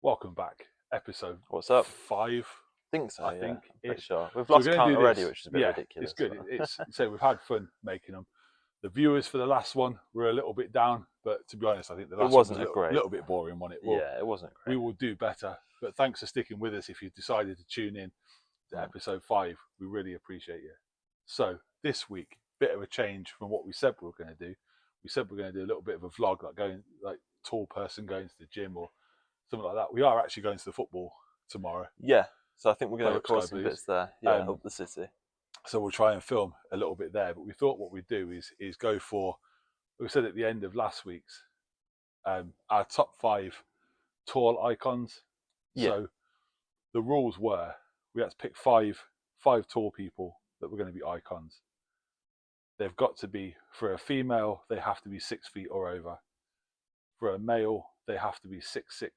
Welcome back. Episode What's up? 5. Think so, I yeah. think I'm pretty it's. sure. We've So we're lost going to count do already, this. which is a bit Yeah, ridiculous. it's good. But... It's so we've had fun making them. The viewers for the last one were a little bit down, but to be honest, I think the it last one was wasn't a a great. little bit boring. One, it will. Yeah, it wasn't We great. will do better. But thanks for sticking with us. If you decided to tune in to episode 5, we really appreciate you. So this week, bit of a change from what we said we were going to do. We said we're going to do a little bit of a vlog, like tall person going to the gym or something like that. We are actually going to the football tomorrow. Yeah, so I think we're going to Play up record Sky some Blues. bits there. Yeah, up the city. So we'll try and film a little bit there. But we thought what we'd do is go for, we said at the end of last week's, our top 5 tall icons. Yeah. So the rules were we had to pick five tall people that were going to be icons. They've got to be, for a female, they have to be 6 feet or over. For a male, they have to be 6'6"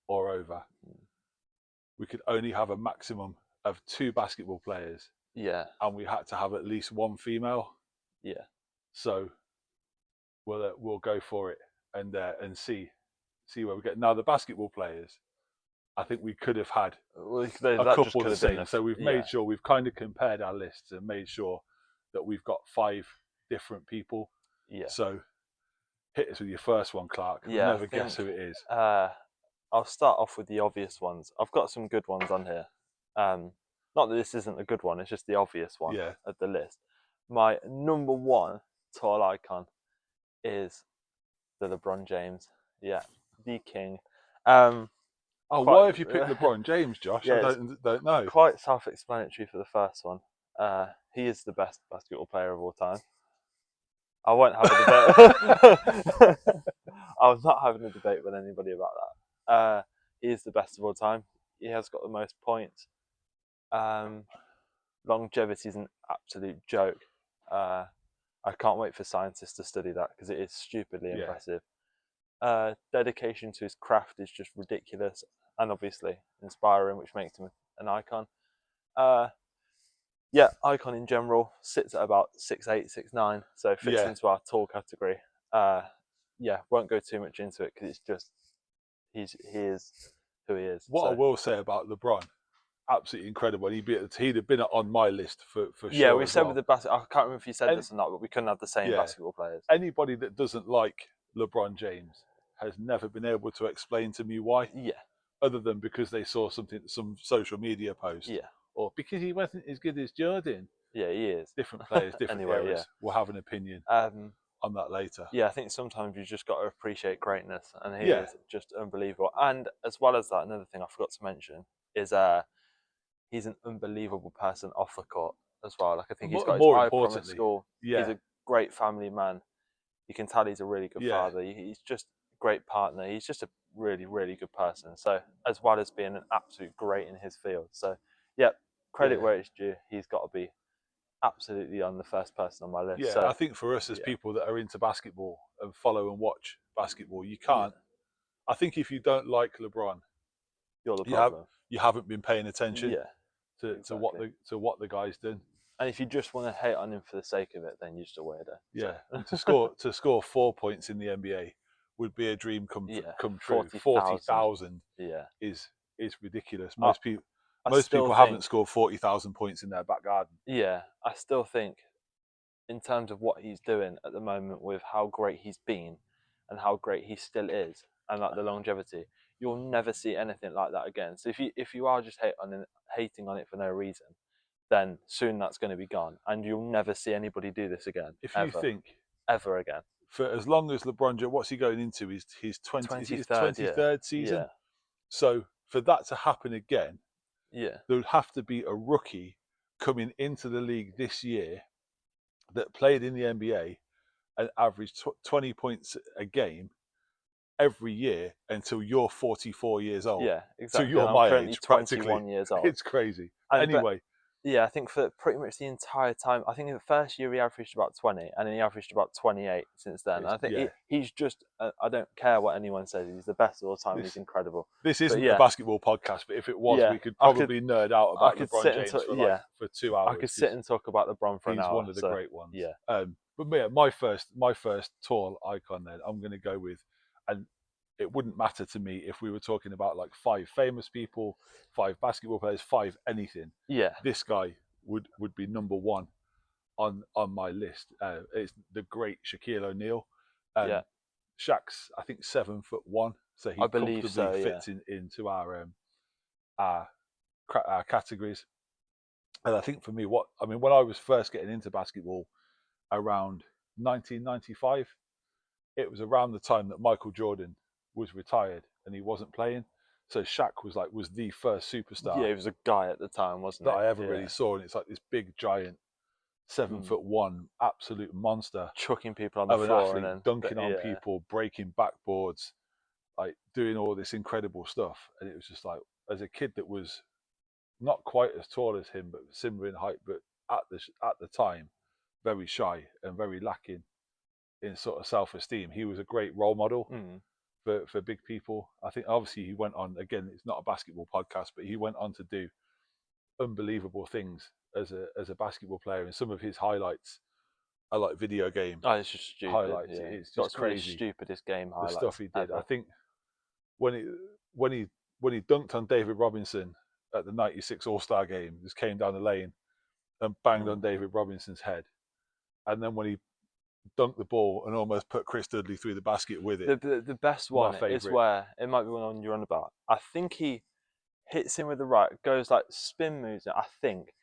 or over. We could only have a maximum of 2 basketball players. Yeah. And we had to have at least 1 female. Yeah. So we'll go for it and see where we get. Now the basketball players, I think we could have had a couple of the same. So we've made sure we've kind of compared our lists and made sure that we've got 5 different people. Yeah. So hit us with your first one, Clark. Yeah. We'll never guess who it is. I'll start off with the obvious ones. I've got some good ones on here. Not that this isn't a good one, it's just the obvious one of the list. My number 1 tall icon is the LeBron James. Yeah, the king. Why have you picked LeBron James, Josh? I don't know. Quite self-explanatory for the first one. He is the best basketball player of all time. I won't have a debate. I was not having a debate with anybody about that. He is the best of all time. He has got the most points. Longevity is an absolute joke. I can't wait for scientists to study that because it is stupidly impressive. Dedication to his craft is just ridiculous and obviously inspiring, which makes him an icon. Icon in general, sits at about 6'8", 6'9", so fits into our tall category. Won't go too much into it because it's just he is who he is. What I will say about LeBron, absolutely incredible. He'd have been on my list for sure. Yeah, we said with the basket. I can't remember if you said this or not, but we couldn't have the same basketball players. Anybody that doesn't like LeBron James has never been able to explain to me why. Yeah. Other than because they saw some social media post. Yeah. Or because he wasn't as good as Jordan. Yeah, he is. Different players, different eras. Yeah. We'll have an opinion on that later. Yeah, I think sometimes you just got to appreciate greatness, and he is just unbelievable. And as well as that, another thing I forgot to mention is he's an unbelievable person off the court as well. Like I think he's got his eye from school. Yeah. He's a great family man. You can tell he's a really good father. He's just a great partner. He's just a really, really good person. So as well as being an absolute great in his field. So credit where it's due. He's got to be absolutely on the first person on my list. Yeah, so, I think for us as people that are into basketball and follow and watch basketball, you can't. I think if you don't like LeBron, you're the problem. You haven't been paying attention to what the guy's done. And if you just want to hate on him for the sake of it, then you're just a weirdo. Yeah, and to score 4 points in the NBA would be a dream come true. 40,000 is ridiculous. Most people haven't scored 40,000 points in their back garden. Yeah, I still think in terms of what he's doing at the moment with how great he's been and how great he still is and like the longevity, you'll never see anything like that again. So if you are just hating on it for no reason, then soon that's going to be gone and you'll never see anybody do this again. If you think ever again. For as long as LeBron James, what's he going into? His 23rd season. Yeah. So for that to happen again, there would have to be a rookie coming into the league this year that played in the NBA and averaged 20 points a game every year until you're 44 years old. Yeah, exactly. So you're my age, 21 years old. It's crazy. Anyway. I think for pretty much the entire time, I think in the first year he averaged about 20, and then he averaged about 28 since then. I think he's just, I don't care what anyone says, he's the best of all time, he's incredible. This isn't a basketball podcast, but if it was, we could probably nerd out about LeBron James for 2 hours. I could sit and talk about LeBron for an hour. He's one of the great ones. Yeah. But my first tall icon then, I'm going to go with, and it wouldn't matter to me if we were talking about like 5 famous people, 5 basketball players, 5 anything. Yeah. This guy would be number one on my list. It's the great Shaquille O'Neal. Yeah. Shaq's I think 7'1", so I he believe comfortably so. Yeah. fits into our our categories. And I think for me, when I was first getting into basketball around 1995, it was around the time that Michael Jordan was retired and he wasn't playing. So Shaq was the first superstar Yeah, he was a guy at the time, wasn't that I ever he? really Yeah. saw, and it's like this big giant seven Mm. foot one absolute monster Chucking people on the of an floor and athlete, then, dunking on yeah, people, breaking backboards, like doing all this incredible stuff. And it was just like, as a kid that was not quite as tall as him, but similar in height, but at the time, very shy and very lacking in sort of self esteem. He was a great role model mm, for big people. I think obviously he went on again. It's not a basketball podcast, but he went on to do unbelievable things as a basketball player. And some of his highlights are like video game oh, it's just stupid. highlights. Yeah, It's got just some of the crazy stupidest game the stuff highlights he did. I ever. think when he when he when he dunked on David Robinson at the '96 All Star game, just came down the lane and banged Mm. on David Robinson's head, and then when he dunked the ball and almost put Chris Dudley through the basket with it, The best my one is favourite. where it might be one you're on about. I think he hits him with the right, goes like spin moves it. I think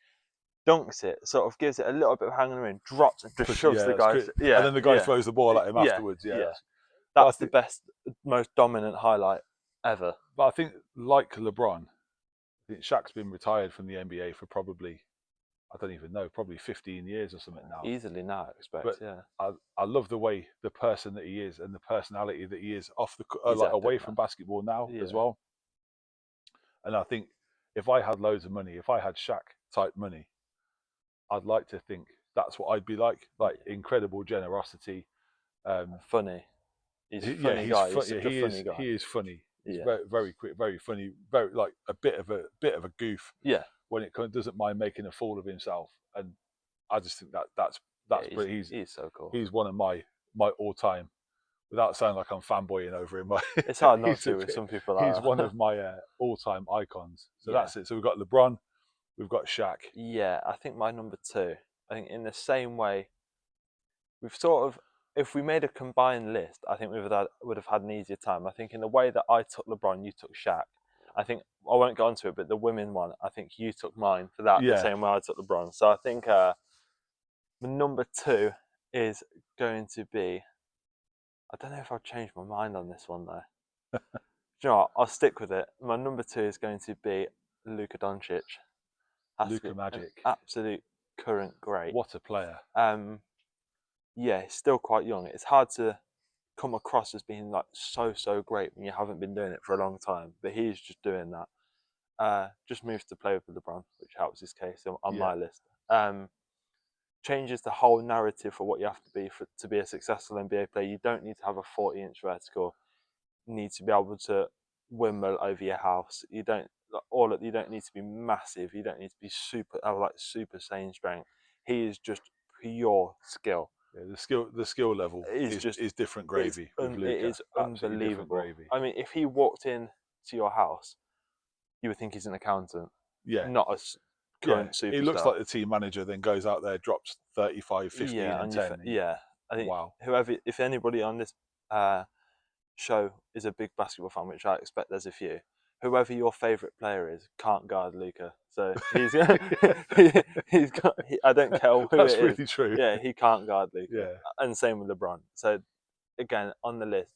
dunks it, sort of gives it a little bit of hanging in, drops and just Push, shoves yeah, the that's guy. great. And Yeah, then the guy yeah, throws the ball at him yeah, afterwards. Yeah, yeah. but I That's the think, best, most dominant highlight ever. like LeBron, I think Shaq's been retired from the NBA for probably, I don't even know, probably 15 years or something now. Easily now, I expect. But Yeah, I love the way the person that he is and the personality that he is off the he's like epic, away man. from basketball now as Yeah, well. And I think if I had loads of money, if I had Shaq type money, I'd like to think that's what I'd be like incredible generosity. funny. He's a Yeah, funny guy. He's yeah, such a funny guy. he is funny. He's Yeah, very quick, very funny, very like a bit of a goof yeah, when it doesn't mind making a fool of himself. And I just think yeah. that's brilliant. He's so cool. He's one of my all time, without sounding like I'm fanboying over him. It's hard not he's to with some people he's like one that. of my all time icons. So Yeah, that's it. So we've got LeBron, we've got Shaq. yeah. I think my number two. I think in the same way we've sort of, if we made a combined list, I think we would have had an easier time. I think in the way that I took LeBron, you took Shaq. I think I won't go into it, but the women one, I think you took mine for that the Yeah, same way I took LeBron. So I think the number two is going to be. I don't know if I'll change my mind on this one though. Do you know what? I'll stick with it. My number two is going to be Luka Doncic. Has to be Luca an Magic. absolute current great. What a player. Yeah, he's still quite young. It's hard to come across as being like so great when you haven't been doing it for a long time. But he's just doing that. Just moves to play with LeBron, which helps his case on Yeah, my list. Changes the whole narrative for what you have to be to be a successful NBA player. You don't need to have a 40-inch vertical. You need to be able to windmill over your house. You don't need to be massive. You don't need to be super saiyan strength. He is just pure skill. yeah. The skill level It's just is different gravy with it Luca. is Absolutely different unbelievable. gravy. I mean, if he walked in to your house, you would think he's an accountant, Yeah, not a yeah. current He looks superstar. like the team manager, then goes out there, drops 35, 15, Yeah, and 10. And yeah. I think wow. whoever, if anybody on this show is a big basketball fan, which I expect there's a few, whoever your favourite player is can't guard Luca. So he's he's got. I don't care who That's it is. really true. Yeah, he can't guard Luca, Yeah, and same with LeBron. So again, on the list,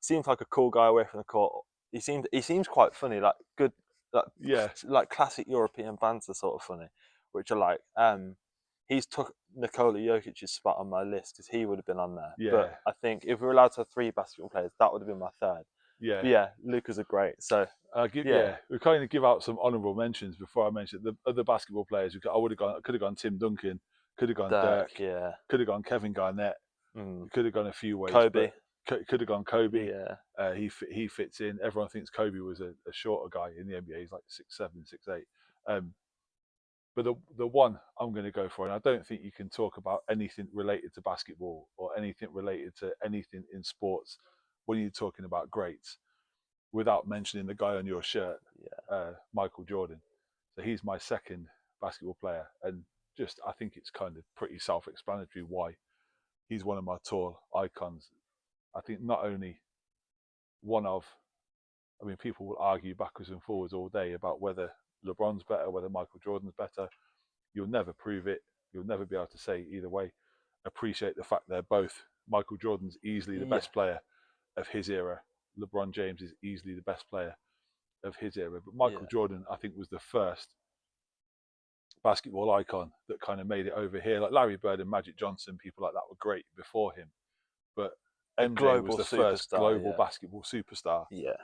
seems like a cool guy away from the court. He seems quite funny, like good, like yeah, like classic European banter sort of funny, which I like. He's took Nikola Jokic's spot on my list because he would have been on there. But yeah, I think if we were allowed to have three basketball players, that would have been my third. yeah. But yeah, Luca's a great. So yeah, Yeah, we kind of give out some honourable mentions before I mention the other basketball players. I could have gone Tim Duncan, could have gone Dirk, Dirk, yeah, could have gone Kevin Garnett. mm. Could have gone a few ways, but Kobe, could have gone Kobe. yeah, He fits in. Everyone thinks Kobe was a shorter guy in the NBA. He's like 6'7", 6'8". But the one I'm going to go for, and I don't think you can talk about anything related to basketball or anything related to anything in sports when you're talking about greats, without mentioning the guy on your shirt, Michael Jordan. So he's my second basketball player, and just I think it's kind of pretty self-explanatory why he's one of my tall icons. I think not only one of, I mean, people will argue backwards and forwards all day about whether LeBron's better, whether Michael Jordan's better. You'll never prove it. You'll never be able to say either way. Appreciate the fact they're both. Michael Jordan's easily the best player of his era. LeBron James is easily the best player of his era. But Michael Jordan, I think, was the first basketball icon that kind of made it over here. Like Larry Bird and Magic Johnson, people like that were great before him. But MJ was the first global basketball superstar. Yeah.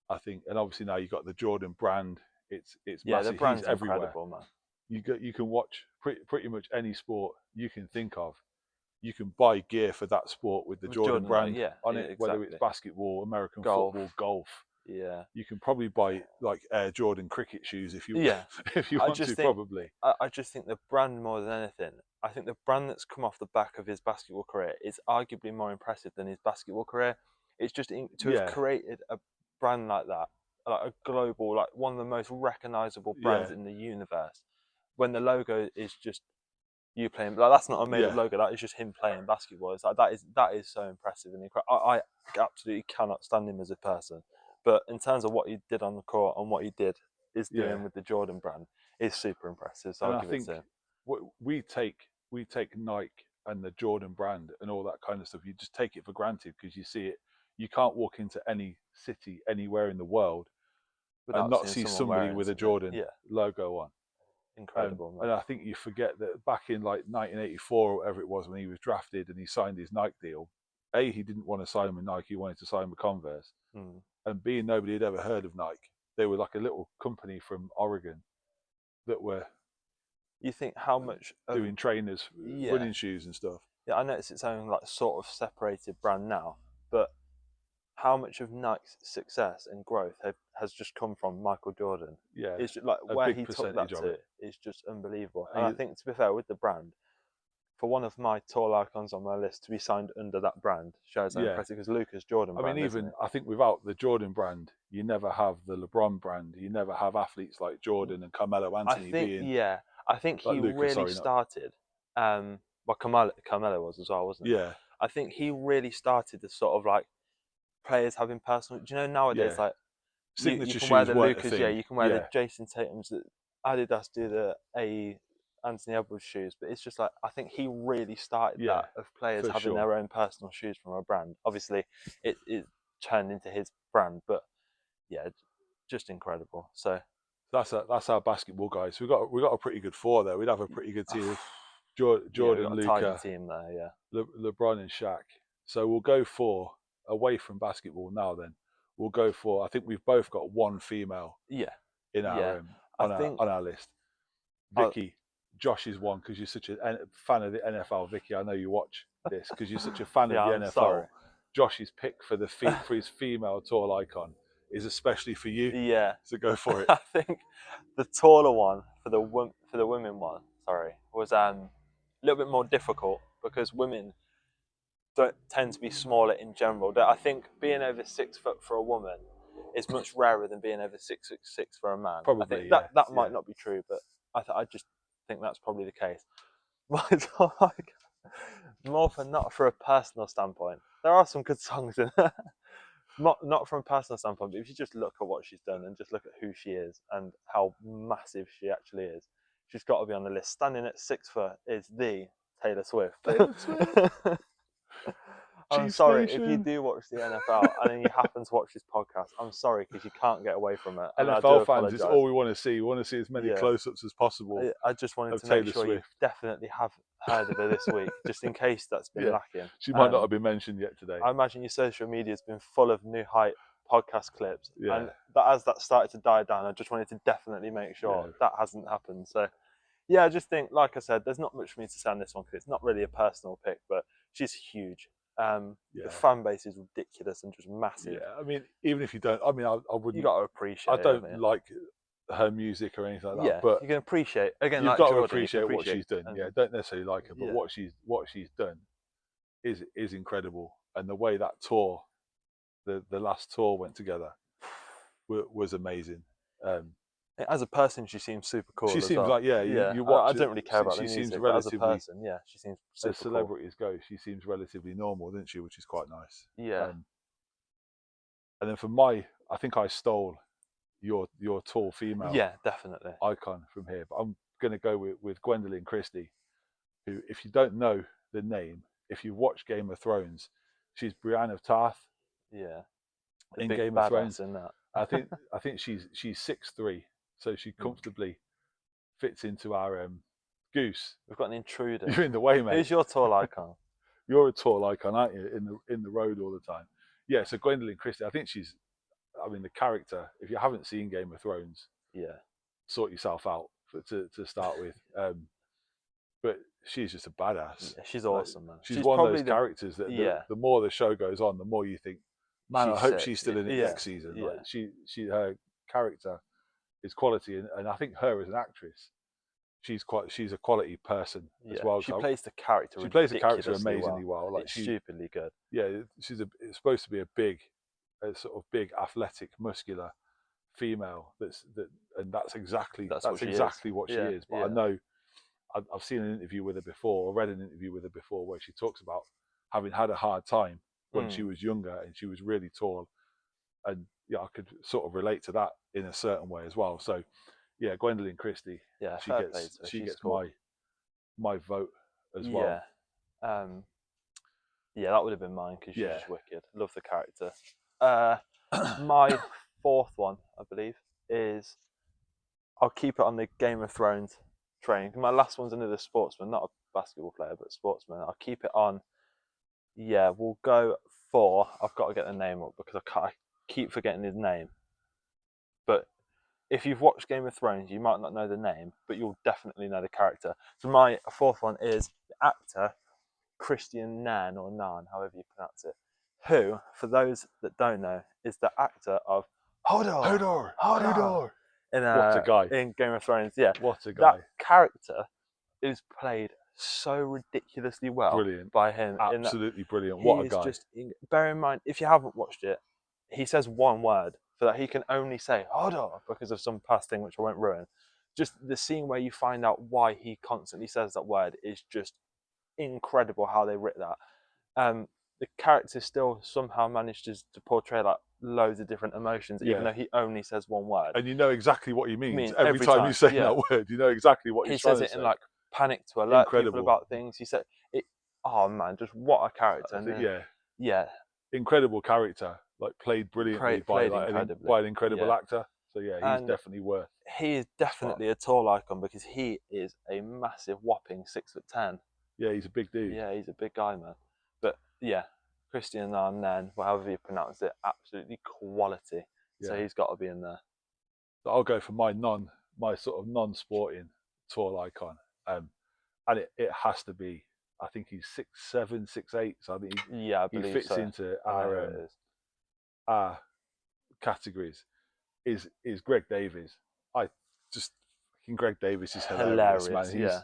I think, and obviously now you've got the Jordan brand. It's The massive. brand's He's everywhere. incredible, man. You can watch pretty much any sport you can think of. You can buy gear for that sport with the Jordan brand on it, whether it's basketball, American football, golf. Yeah. You can probably buy like Air Jordan cricket shoes if you if you want to, probably. I just think the brand more than anything. I think the brand that's come off the back of his basketball career is arguably more impressive than his basketball career. It's just to have created a brand like that, like a global, like one of the most recognizable brands in the universe. When the logo is just you playing, like that's not a made-up logo. That is just him playing basketball. It's like that is so impressive and incredible. I absolutely cannot stand him as a person, but in terms of what he did on the court and what he is doing with the Jordan brand is super impressive. So I'll give it to him. We take Nike and the Jordan brand and all that kind of stuff. You just take it for granted because you see it. You can't walk into any city anywhere in the world and not see somebody with a Jordan logo on. Incredible. And I think you forget that back in like 1984 or whatever it was when he was drafted and he signed his Nike deal, A, he didn't want to sign with Nike, he wanted to sign with Converse. And B, nobody had ever heard of Nike. They were like a little company from Oregon that were you think how much doing trainers, running shoes and stuff. Yeah, I know it's its own like sort of separated brand now, but how much of Nike's success and growth has just come from Michael Jordan? Yeah, it's just like where he took that to is just unbelievable. And I think, to be fair, with the brand, for one of my tall icons on my list to be signed under that brand shows how impressive. Because Lucas Jordan brand, I mean, even I think without the Jordan brand, you never have the LeBron brand. You never have athletes like Jordan and Carmelo Anthony I think he really started. Well, Carmelo was as well, wasn't he? Yeah. I think he really started the sort of like players having personal. Do you know nowadays like you can wear the Lucas, you can wear the Jason Tatum's, the Adidas do the Anthony Edwards shoes, but it's just like I think he really started that of players having their own personal shoes from a brand. Obviously, it turned into his brand, but just incredible. So that's our basketball guys. We got a pretty good four there. We'd have a pretty good team. Jordan, Luka, team there, LeBron and Shaq. So we'll go for away from basketball now. Then we'll go for. I think we've both got one female. In our on our list. Vicky, Josh is one because you're such a fan of the NFL. Vicky, I know you watch this because you're such a fan of the NFL. Sorry. Josh's pick for for his female tall icon is especially for you. Yeah. So go for it. I think the taller one for the women one, was a little bit more difficult because women don't tend to be smaller in general. I think being over 6 foot for a woman is much rarer than being over 6'6" for a man. Probably, I think that might not be true, but I just think that's probably the case. But like, not for a personal standpoint. There are some good songs in there. Not from a personal standpoint, but if you just look at what she's done and just look at who she is and how massive she actually is, she's got to be on the list. Standing at 6 foot is the Taylor Swift. I'm sorry if you do watch the NFL and then you happen to watch this podcast. I'm sorry because you can't get away from it. NFL fans, it's all we want to see. We want to see as many close-ups as possible. I just wanted to make sure you definitely have heard of her this week, just in case that's been lacking. She might not have been mentioned yet today. I imagine your social media has been full of New Height podcast clips, and as that started to die down, I just wanted to definitely make sure that hasn't happened. So, I just think, like I said, there's not much for me to say on this one because it's not really a personal pick, but she's huge. The fan base is ridiculous and just massive. Yeah, I mean, even if you don't, I mean, I wouldn't. You got to appreciate. I don't like her music or anything like that, but you can appreciate. Again, you've like got Jordan, to appreciate what she's done. Don't necessarily like her, but what she's done is incredible, and the way that tour the last tour went together was amazing. As a person, she seems super cool She as seems well. like Yeah, you I watch it. don't really care about the She seems music, but as a relatively, person, yeah, she seems as super cool. celebrities go, she seems relatively normal, doesn't she? Which is quite nice. Yeah. And then I think I stole your tall female Yeah, definitely. icon from here, but I'm going to go with Gwendolyn Christie, who, if you don't know the name, if you watch Game of Thrones, she's Brienne of Tarth Yeah. The in big Game of badass Thrones. in that. I think she's 6'3", so she comfortably fits into our goose. We've got an intruder. You're in the way, mate. Who's your tall icon? You're a tall icon, aren't you? In the road all the time. Yeah. So Gwendolyn Christie, I think she's. I mean, the character. If you haven't seen Game of Thrones, Yeah. sort yourself out to start with. But she's just a badass. Yeah, she's Like, awesome, man. she's one of those characters that yeah. the more the show goes on, the more you think, man, I hope she's still in it Yeah. next season. Yeah. Like her character is quality, and I think her as an actress, she's a quality person as well. She plays the character. She plays the character amazingly well. Like it's stupidly good. Yeah, it's supposed to be a sort of big, athletic, muscular female. That's exactly what she is. But I know I've seen an interview with her before, or read an interview with her before, where she talks about having had a hard time when she was younger and she was really tall, and I could sort of relate to that in a certain way as well. So yeah, Gwendolyn Christie, she gets cool. my vote as well. Yeah, that would have been mine because she's just wicked. Love the character. My fourth one, I believe, is I'll keep it on the Game of Thrones train. My last one's another Sportsman, not a basketball player, but Sportsman. I'll keep it on. Yeah, we'll go for. I've got to get the name up because I keep forgetting his name. But if you've watched Game of Thrones, you might not know the name, but you'll definitely know the character. So my fourth one is the actor Christian Nan, or Nan, however you pronounce it, who, for those that don't know, is the actor of Hodor. What a guy. In Game of Thrones. Yeah. What a guy. That character is played so ridiculously well brilliant. by him. Absolutely brilliant. What a guy. Bear in mind, if you haven't watched it, he says one word for that. He can only say Hodor because of some past thing which I won't ruin. Just the scene where you find out why he constantly says that word is just incredible how they writ that. The character still somehow manages to portray like loads of different emotions, even though he only says one word. And you know exactly what he means every time he's saying that word. You know exactly what he's trying to say. He says it in like panic to alert people about things. He said it. Oh man, just what a character! Incredible character, like played brilliantly by an incredible actor. So yeah, he's definitely worth. He is definitely a tall icon because he is a massive, whopping 6'10". Yeah, he's a big dude. Yeah, he's a big guy, man. But yeah, Christian Nan, however you pronounce it, absolutely quality. So he's got to be in there. So I'll go for my sort of non-sporting tall icon, and it has to be. I think he's 6'7", 6'8". So I think he fits into our categories. Is Greg Davies? Greg Davies is hilarious, man.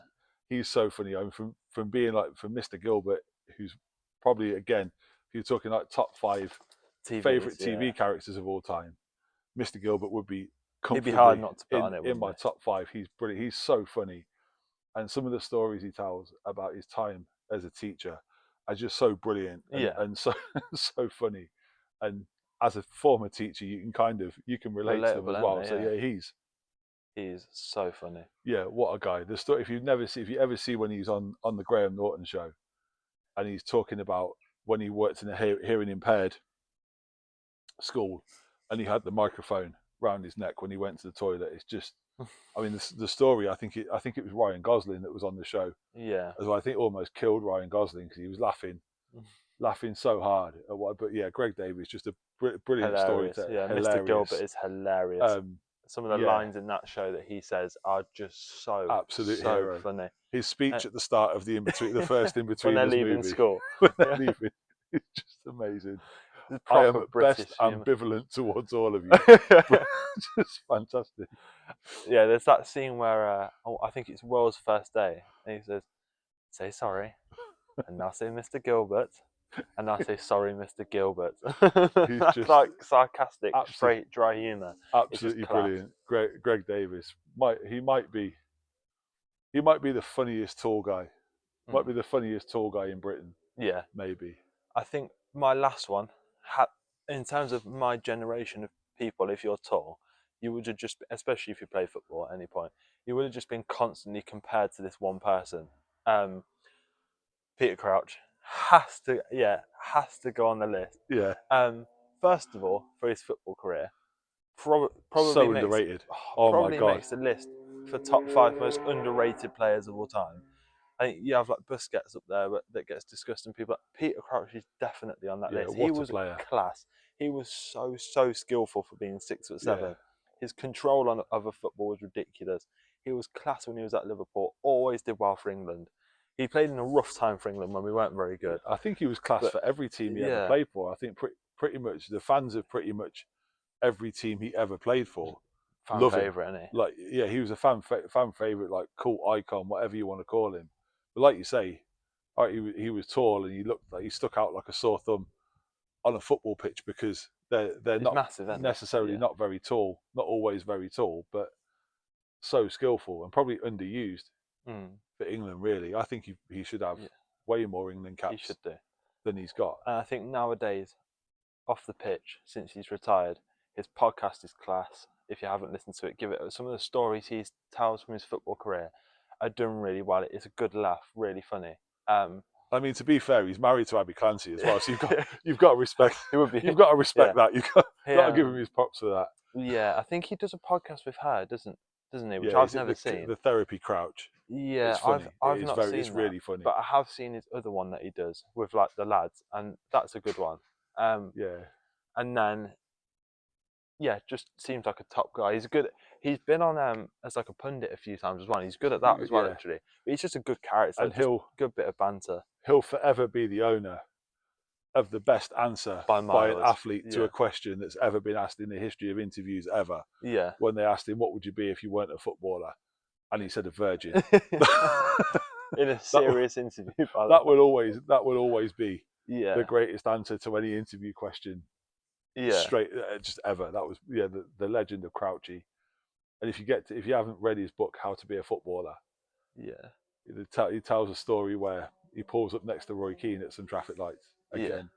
He's so funny. I mean, from being like from Mr. Gilbert, who's probably, again, if you're talking like top 5 favorite TV characters of all time, Mr. Gilbert would be comfortably hard not to put on it, in my top 5. He's brilliant. He's so funny, and some of the stories he tells about his time as a teacher are just so brilliant and so so funny. And as a former teacher, you can relate to them as well. So yeah, he's so funny. Yeah, what a guy. The story, if you ever see when he's on the Graham Norton show, and he's talking about when he worked in a hearing impaired school, and he had the microphone round his neck when he went to the toilet. It's just, I mean, the story. I think it was Ryan Gosling that was on the show. Yeah, as well. I think almost killed Ryan Gosling because he was laughing so hard at what. But yeah, Greg Davies, just a brilliant storyteller. Yeah, hilarious. Mr. Gilbert is hilarious. Some of the lines in that show that he says are just so hero. Funny. His speech at the start of the first in between when they're leaving movie, school, when they're leaving, it's just amazing. I am at best ambivalent towards all of you. Just fantastic. Yeah, there's that scene where I think it's Will's first day, and he says, "Say sorry," and now say Mr. Gilbert. and I say sorry, Mr. Gilbert. He's That's just like sarcastic, absolutely straight, dry humour. It's just absolutely class. brilliant. Greg Davis he might be the funniest tall guy. Might be the funniest tall guy in Britain, Yeah, maybe. I think my last one, in terms of my generation of people, if you're tall, you would have just, especially if you play football at any point, you would have just been constantly compared to this one person. Um, Peter Crouch has to go on the list. Yeah, First of all, for his football career, probably so makes underrated. Oh my god. the list for top five most underrated players of all time. I think you have like Busquets up there, but that gets discussed, and people like Peter Crouch is definitely on that Yeah, list. He what a was player. class. He was so skillful for being 6'7". Yeah, His control on of a football was ridiculous. He was class when he was at Liverpool. Always did well for England. He played in a rough time for England when we weren't very yeah. good. I think he was class But for every team he ever yeah, played for. I think pretty much the fans of pretty much every team he ever played for fan love him. favourite, isn't he? Like, yeah, he was a fan favorite, like cult icon, whatever you want to call him. But like you say, all right, he was tall and he looked like he stuck out like a sore thumb on a football pitch because they're He's not massive, isn't he? necessarily Yeah. not very tall, not always very tall, but so skillful and probably underused Mm, for England. Really, I think he should have yeah, way more England he caps should do. than he's got. And I think nowadays, off the pitch, since he's retired, his podcast is class. If you haven't listened to it, give it. Some of the stories he tells from his football career are done really well. It's a good laugh, really funny. I mean, to be fair, he's married to Abby Clancy as well, so you've got to respect it would be, you've got to yeah, respect that. You've got to give him yeah, his props for that. yeah. I think he does a podcast with her, doesn't he? Which Yeah, I've is it never seen. the therapy crouch? Yeah, It's funny. I've It is not it's seen that, really funny. but I have seen his other one that he does with like the lads, and that's a good one. Um, Yeah, and then yeah, just seems like a top guy. He's good. He's been on as like a pundit a few times as well. He's good at that as well, yeah, actually. But he's just a good character, and just good bit of banter he'll forever be the owner of the best answer by by an miles. athlete to Yeah, a question that's ever been asked in the history of interviews ever. yeah. When they asked him, "What would you be if you weren't a footballer?" and he said, "A virgin." In a that serious interview, by the that way. will always be the Yeah, greatest answer to any interview question yeah, straight just ever. That was the legend of Crouchy. And if you haven't read his book How to Be a Footballer, yeah, he tells a story where he pulls up next to Roy Keane at some traffic lights. yeah, Again,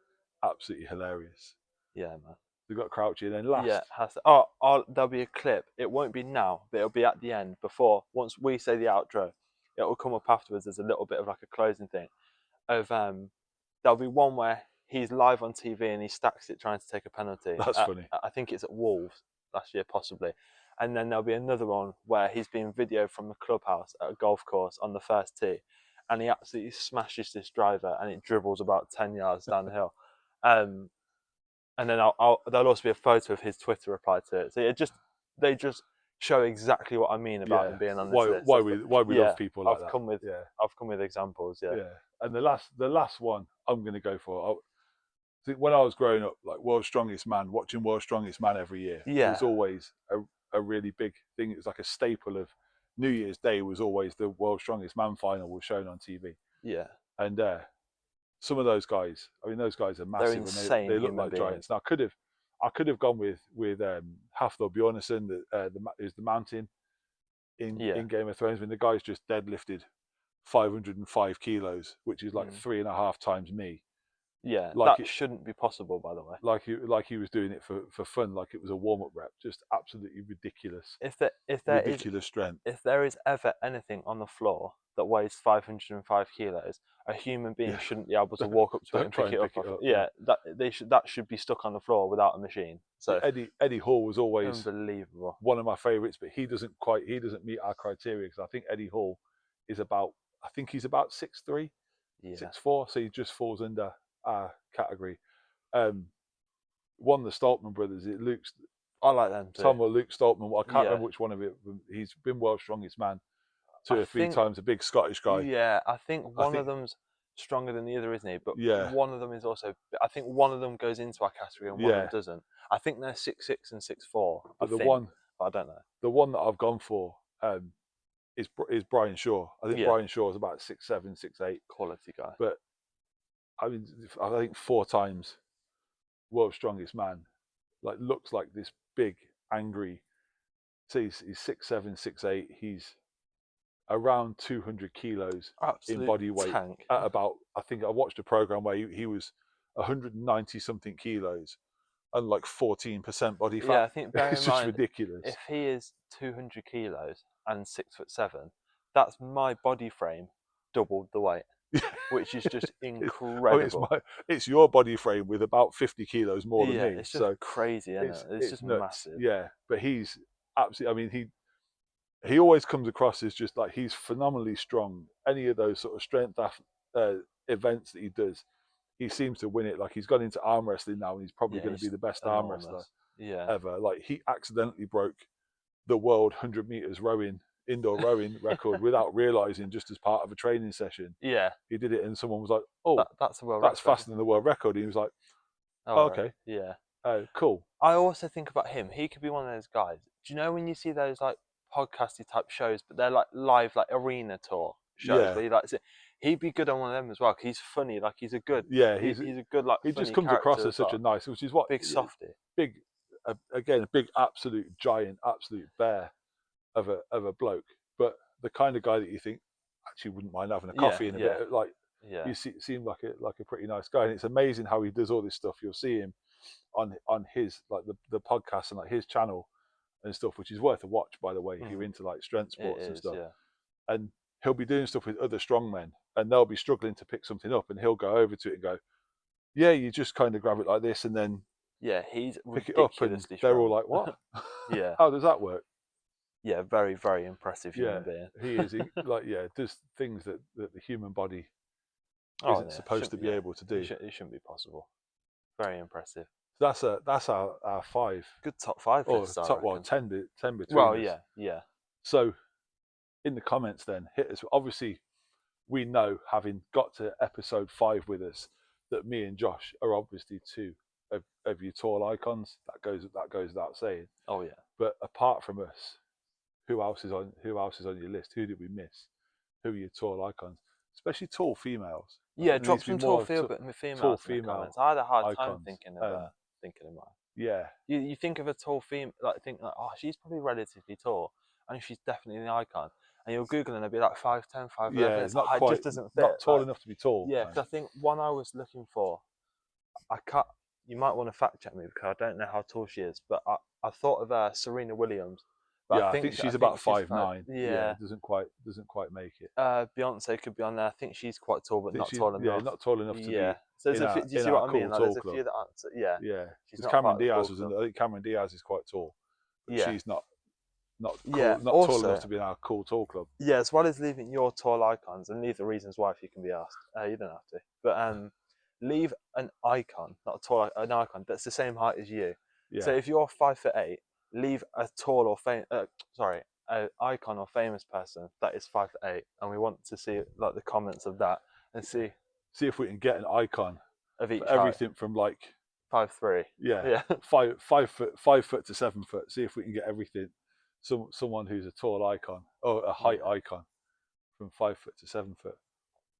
absolutely hilarious. yeah, man. They've got Crouchy, and then Yeah, last, has to. There'll be a clip. It won't be now, but it'll be at the end before. Once we say the outro, it will come up afterwards. There's a little bit of like a closing thing. Of there'll be one where he's live on TV and he stacks it trying to take a penalty. that's funny. I think it's at Wolves last year, possibly. And then there'll be another one where he's being videoed from the clubhouse at a golf course on the first tee, and he absolutely smashes this driver and it dribbles about 10 yards down the hill. Um, and then there'll also be a photo of his Twitter reply to it. So they just show exactly what I mean about Yeah, him being on this why list. why we love Yeah, people like that. Yeah, I've come with examples. Yeah, yeah. And the last one I'm going to go for. I think when I was growing up, like World's Strongest Man, watching World's Strongest Man every year was yeah, always a really big thing. It was like a staple of New Year's Day. Was always the World's Strongest Man final was shown on TV, yeah. and some of those guys. I mean, those guys are They're massive, and insane they look human like beings. giants. Now, I could have gone with Hafthor Bjornsson, who's the Mountain Yeah, in Game of Thrones. When the guy's just deadlifted 505 kilos, which is like mm. 3.5 times me. Yeah. Like That it, shouldn't be possible, by the way. like he was doing it for fun, like it was a warm up rep. Just absolutely If there is ridiculous strength. if there is ever anything on the floor that weighs 505 kilos, a human being Yeah, shouldn't be able to walk up to it don't and try pick and it up. pick it up. Yeah. Yeah, that should be stuck on the floor without a machine. See, So Eddie Hall was always unbelievable. one of my favourites, but he doesn't meet our criteria because I think Eddie Hall is about I think he's about 6'3", Yeah, 6'4", so he just falls under our category. Um, One of the Stoltman brothers, I like them too. Tom or Luke Stoltman. I can't Yeah, remember which one of it. He's been world's strongest man two I or three think times. A big Scottish guy. I think I one of think them's stronger than the other, isn't he? But yeah, one of them is also. I think one of them goes into our category and one of them yeah. doesn't. I think they're 6'6" and 6'4". I But the think, one but I don't know. the one that I've gone for is Brian Shaw. I think Yeah, Brian Shaw is about 6'7", 6'8". quality guy. But I mean, I think 4 times world's strongest man. Like looks like this big, angry. So he's 6'7", 6'8". He's around 200 kilos in Absolute body weight. tank. At about, I think I watched a program where he was 190 something kilos and like 14% body fat. Yeah, I think bear It's in just mind, ridiculous. if he is 200 kilos and 6'7", that's my body frame doubled the weight, which is just I mean, incredible. it's your body frame with about 50 kilos more than Yeah, me. it's just So crazy, isn't it? It's it's just nuts. massive. Yeah, but he's absolutely. I mean, he always comes across as just like he's phenomenally strong. Any of those sort of strength events that he does, he seems to win it. Like he's gone into arm wrestling now, and he's probably Yeah, going to be he's the best arm wrestler enormous. Yeah. ever. Like he accidentally broke the world 100 meters rowing indoor rowing record without realizing, just as part of a training session. Yeah. He did it, and someone was like, "Oh, That's the world that's record. faster than the world record." And he was like, Oh, oh, right. "Okay, Yeah. cool." I also think about him. He could be one of those guys. Do you know when you see those like podcasty type shows, but they're like live, like arena tour shows Yeah, where he likes it? He'd be good on one of them as well. 'Cause he's funny. Like he's a good. yeah. He's a good like He just funny comes across character as as such a well. nice, which is what Big softy. big, again, a big absolute giant, absolute bear of a bloke, but the kind of guy that you think actually wouldn't mind having a Yeah. coffee and a Yeah. bit of, like Yeah. you seem like a pretty nice guy, and it's amazing how he does all this stuff. You'll see him on his like the podcast and like his channel and stuff, which is worth a watch, by the way, if you're into like strength It sports and is. stuff. Yeah. And he'll be doing stuff with other strongmen, and they'll be struggling to pick something up, and he'll go over to it and go, "Yeah, you just kind of grab it like this, and then Yeah. He's pick it up," and ridiculously they're all strong. like, "What? Yeah. How does that work?" Yeah. Very, very impressive Yeah, human being. he is. Like, yeah, does things that the human body Oh isn't yeah. supposed to be able to do. It shouldn't be possible. Very impressive. So that's our 5, Good top 5 or list, I top, well, reckon. 10 between Well, us. yeah. Yeah. So in the comments, then hit us. Obviously, we know, having got to episode 5 with us, that me and Josh are obviously 2 of your tall icons. That goes without saying. Oh yeah. But apart from us, who else is on your list? Who did we miss? Who are your tall icons? Especially tall females. Yeah, There drop needs to some be tall more females in the female comments. I had a hard time icons. thinking of mine. Yeah, You think of a tall female, like think like, oh, she's probably relatively tall, and she's definitely an icon. And you'll Google and it'll be like 5'10", 5'11". yeah, It's like, oh, it just doesn't fit. not tall Like, enough to be tall. yeah, because I think one I was looking for, I can't. You might want to fact check me because I don't know how tall she is, but I thought of Serena Williams, but Yeah, I think she's I think about she's 5'9". Yeah, Yeah, doesn't quite make it. Beyonce could be on there. I think she's quite tall, I but think not she's, tall yeah, enough. not tall enough to Yeah. be So in do you see our what I cool mean? Like, tall there's a club. few that answer. Yeah. Yeah, She's because not part Cameron of the Diaz cool was club. I think Cameron Diaz is quite tall, but Yeah. she's not Yeah. cool, not tall Also, enough to be in our cool tall club. yeah, as well as leaving your tall icons, and leave the reasons why if you can be asked. You don't have to, but leave an icon, not a tall, an icon that's the same height as you. Yeah, So if you're 5'8", leave a tall or an icon or famous person that is 5'8", and we want to see like the comments of that and see if we can get an icon of each for height. everything from like 5'3". yeah, Yeah. 5 foot to 7 foot. See if we can get everything. Someone who's a tall icon or a height icon from 5 foot to 7 foot.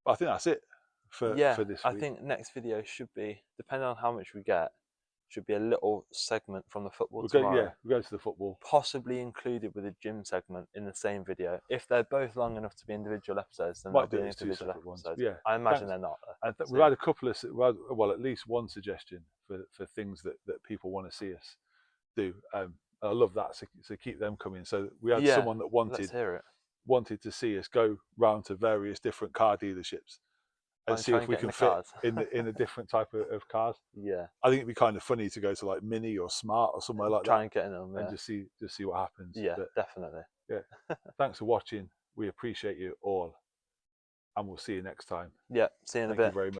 But I think that's it for this I week. think next video should be, depending on how much we get, should be a little segment from the football tomorrow. We'll go to the football. Possibly included with a gym segment in the same video. If they're both long enough to be individual episodes, then Might they'll do be it as 2 individual separate ones. episodes. Yeah, I imagine they're not. And we've had a couple of, well, at least one suggestion for things that people want to see us do. I love that. So keep them coming. So we had someone that let's hear it. wanted to see us go round to various different car dealerships and see if we can fit in a different type of cars. Yeah, I think it'd be kind of funny to go to like Mini or Smart or somewhere like that. Try and get in them, and just see what happens. Yeah, but, definitely. Yeah. Thanks for watching. We appreciate you all, and we'll see you next time. Yeah, see you in a bit. Thank you very much.